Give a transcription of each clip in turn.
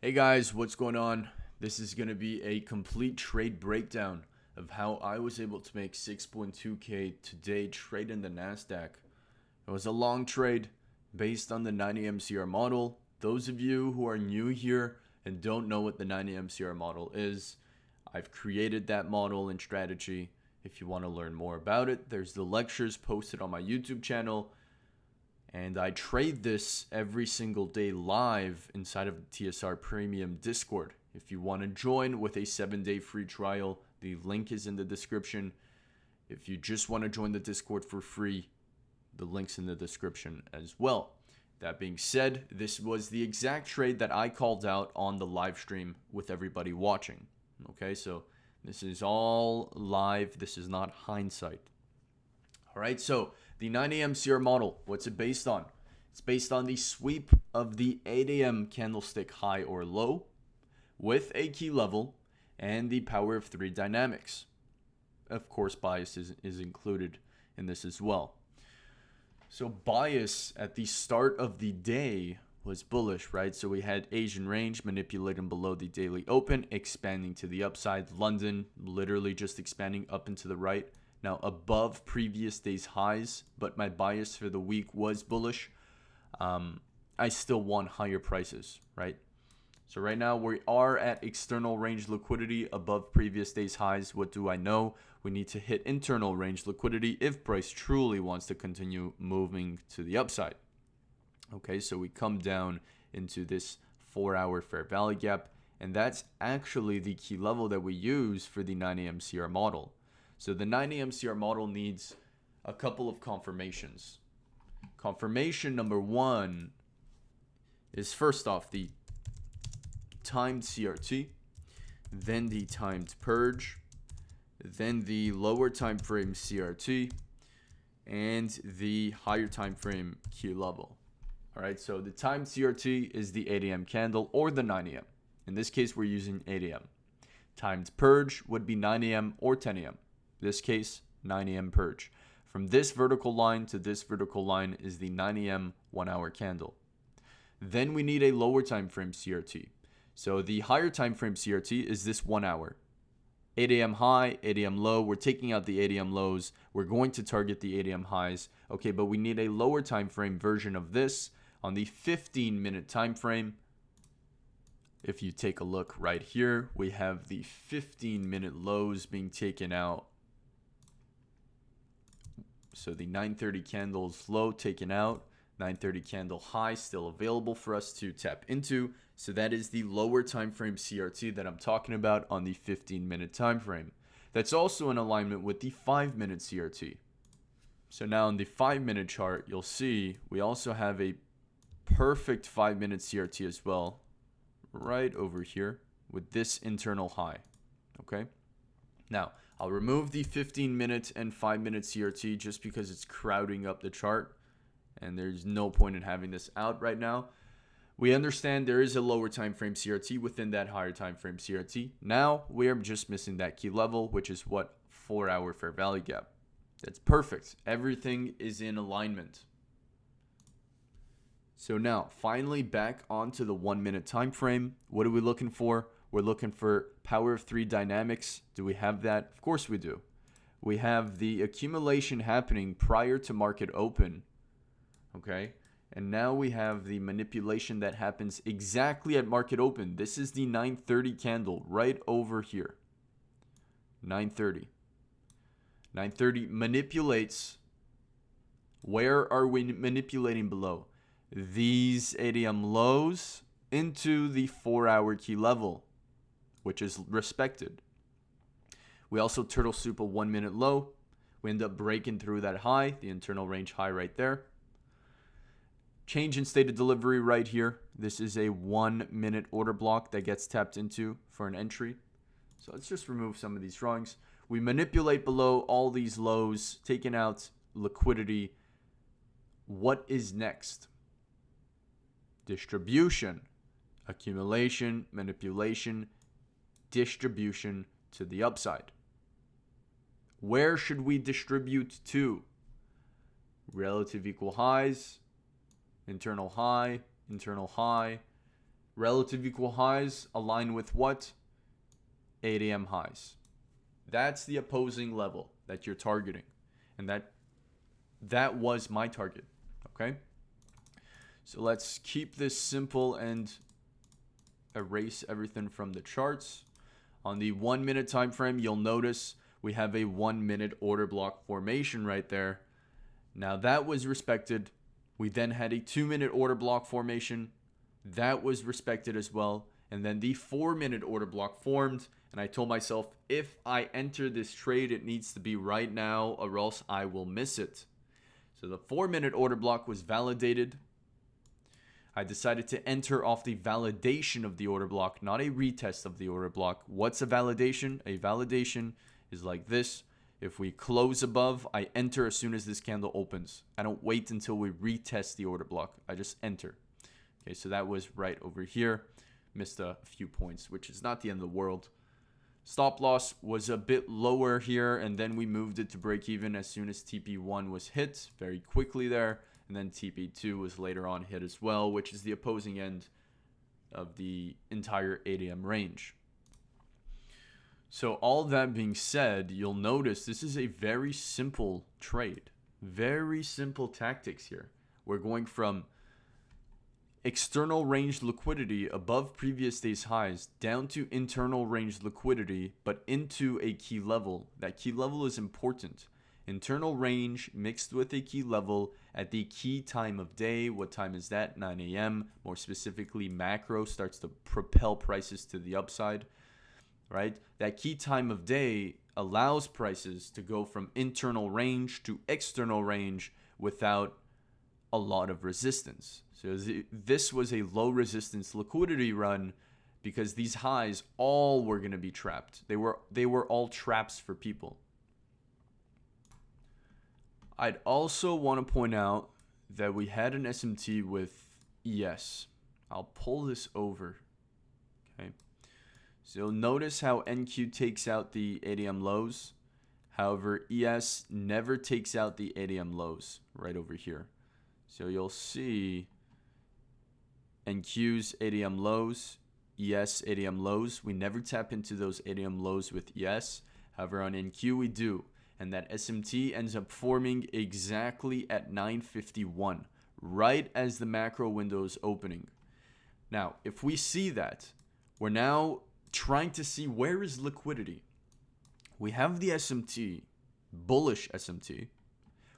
Hey guys, what's going on? This is going to be a complete trade breakdown of how I was able to make 6.2k today trading the Nasdaq. It was a long trade based on the 90 MCR model. Those of you who are new here and don't know what the 90 MCR model is, I've created that model and strategy. If you want to learn more about it, there's the lectures posted on my YouTube channel. And I trade this every single day live inside of the TSR Premium Discord. If you want to join with a 7-day free trial, the link is in the description. If you just want to join the Discord for free, the link's in the description as well. That being said, this was the exact trade that I called out on the live stream with everybody watching. Okay, so this is all live. This is not hindsight. All right, so the 90 MCR model, what's it based on? It's based on the sweep of the 8 a.m. candlestick high or low with a key level and the power of 3 dynamics. Of course, bias is included in this as well. So bias at the start of the day was bullish, right? So we had Asian range manipulating below the daily open, expanding to the upside. London literally just expanding up and to the right. Now above previous day's highs, but my bias for the week was bullish. I still want higher prices, right? So right now we are at external range liquidity above previous day's highs. What do I know? We need to hit internal range liquidity if price truly wants to continue moving to the upside. Okay, so we come down into this 4-hour fair value gap, and that's actually the key level that we use for the 90 MCR model. So the 90 MCR model needs a couple of confirmations. Confirmation number one is first off the timed CRT, then the timed purge, then the lower time frame CRT, and the higher time frame key level. All right, so the timed CRT is the 8 a.m. candle or the 9 a.m. In this case, we're using 8 a.m. Timed purge would be 9 a.m. or 10 a.m. This case, 9 a.m. purge. From this vertical line to this vertical line is the 9 a.m. 1-hour candle. Then we need a lower time frame CRT. So the higher time frame CRT is this 1 hour. 8 a.m. high, 8 a.m. low. We're taking out the 8 a.m. lows. We're going to target the 8 a.m. highs. Okay, but we need a lower time frame version of this on the 15-minute time frame. If you take a look right here, we have the 15-minute lows being taken out. So the 930 candles low taken out, 930 candle high still available for us to tap into. So that is the lower time frame CRT that I'm talking about on the 15-minute time frame. That's also in alignment with the 5-minute CRT. So now on the 5-minute chart, you'll see we also have a perfect 5-minute CRT as well, right over here with this internal high. Okay, now I'll remove the 15-minute and 5-minute CRT just because it's crowding up the chart and there's no point in having this out right now. We understand there is a lower time frame CRT within that higher time frame CRT. Now we are just missing that key level, which is what? 4-hour fair value gap. That's perfect. Everything is in alignment. So now finally back onto the 1-minute time frame. What are we looking for? We're looking for power of 3 dynamics. Do we have that? Of course we do. We have the accumulation happening prior to market open. Okay. And now we have the manipulation that happens exactly at market open. This is the 930 candle right over here. 930. 930 manipulates. Where are we manipulating below? These 8 a.m. lows into the 4-hour key level, which is respected. We also turtle soup a 1-minute low. We end up breaking through that high, the internal range high right there. Change in state of delivery right here. This is a 1-minute order block that gets tapped into for an entry. So let's just remove some of these drawings. We manipulate below all these lows, taking out liquidity. What is next? Distribution, accumulation, manipulation, distribution to the upside. Where should we distribute to? Relative equal highs, internal high, Relative equal highs align with what? 8 a.m. highs. That's the opposing level that you're targeting. And that was my target. Okay? So let's keep this simple and erase everything from the charts. On the 1 minute time frame, you'll notice we have a 1 minute order block formation right there. Now that was respected. We then had a 2 minute order block formation. That was respected as well. And then the 4 minute order block formed. And I told myself, if I enter this trade, it needs to be right now or else I will miss it. So the 4 minute order block was validated. I decided to enter off the validation of the order block, not a retest of the order block. What's a validation? A validation is like this. If we close above, I enter as soon as this candle opens. I don't wait until we retest the order block. I just enter. Okay, so that was right over here. Missed a few points, which is not the end of the world. Stop loss was a bit lower here, and then we moved it to break even as soon as TP1 was hit very quickly there. And then TP2 was later on hit as well, which is the opposing end of the entire 8 a.m. range. So all that being said, you'll notice this is a very simple trade. Very simple tactics here. We're going from external range liquidity above previous day's highs down to internal range liquidity, but into a key level. That key level is important. Internal range mixed with a key level at the key time of day. What time is that? 9 a.m. More specifically, macro starts to propel prices to the upside, right? That key time of day allows prices to go from internal range to external range without a lot of resistance. So this was a low resistance liquidity run because these highs all were going to be trapped. They were all traps for people. I'd also want to point out that we had an SMT with ES. I'll pull this over. Okay. So you'll notice how NQ takes out the 8 a.m. lows. However, ES never takes out the 8 a.m. lows right over here. So you'll see NQ's 8 a.m. lows, ES 8 a.m. lows. We never tap into those 8 a.m. lows with ES. However, on NQ we do. And that SMT ends up forming exactly at 9:51, right as the macro window is opening. Now, if we see that, we're now trying to see where is liquidity. We have the SMT, bullish SMT.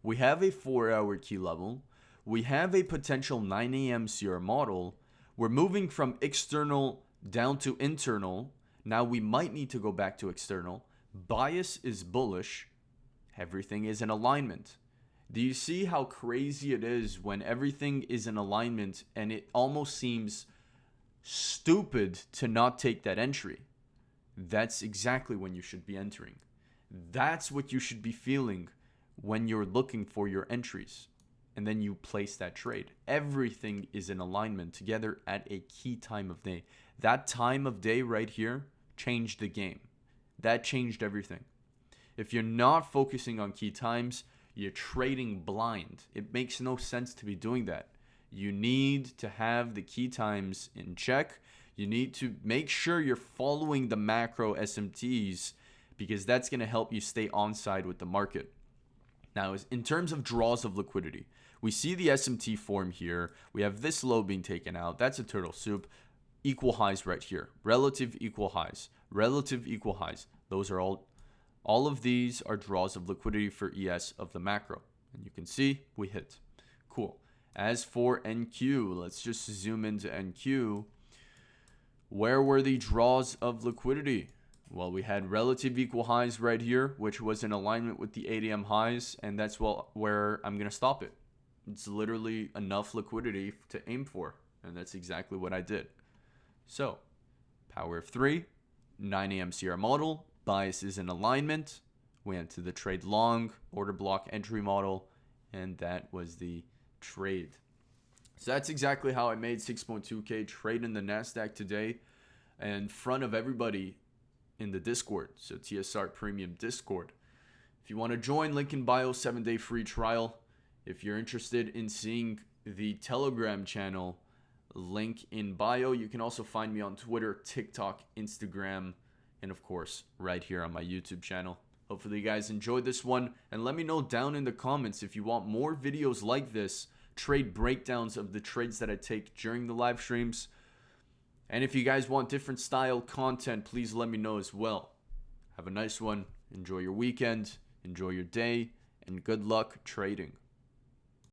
We have a 4-hour key level. We have a potential 9 a.m. CR model. We're moving from external down to internal. Now we might need to go back to external. Bias is bullish. Everything is in alignment. Do you see how crazy it is when everything is in alignment and it almost seems stupid to not take that entry? That's exactly when you should be entering. That's what you should be feeling when you're looking for your entries. And then you place that trade. Everything is in alignment together at a key time of day. That time of day right here changed the game. That changed everything. If you're not focusing on key times, you're trading blind. It makes no sense to be doing that. You need to have the key times in check. You need to make sure you're following the macro SMTs because that's going to help you stay on side with the market. Now, in terms of draws of liquidity, we see the SMT form here. We have this low being taken out. That's a turtle soup. Equal highs right here. Relative equal highs. Relative equal highs. Those are all of these are draws of liquidity for ES of the macro. And you can see we hit. Cool. As for NQ, let's just zoom into NQ. Where were the draws of liquidity? Well, we had relative equal highs right here, which was in alignment with the 8 a.m. highs, and that's where I'm going to stop it. It's literally enough liquidity to aim for, and that's exactly what I did. So, power of 3, 9 a.m. CR model, bias is in alignment. We went to the trade long, order block entry model, and that was the trade. So that's exactly how I made 6.2K trade in the Nasdaq today in front of everybody in the Discord. So TSR Premium Discord. If you want to join, link in bio, 7-day free trial. If you're interested in seeing the Telegram channel, link in bio. You can also find me on Twitter, TikTok, Instagram, and of course, right here on my YouTube channel. Hopefully you guys enjoyed this one, and let me know down in the comments if you want more videos like this, trade breakdowns of the trades that I take during the live streams. And if you guys want different style content, please let me know as well. Have a nice one. Enjoy your weekend, enjoy your day, and good luck trading.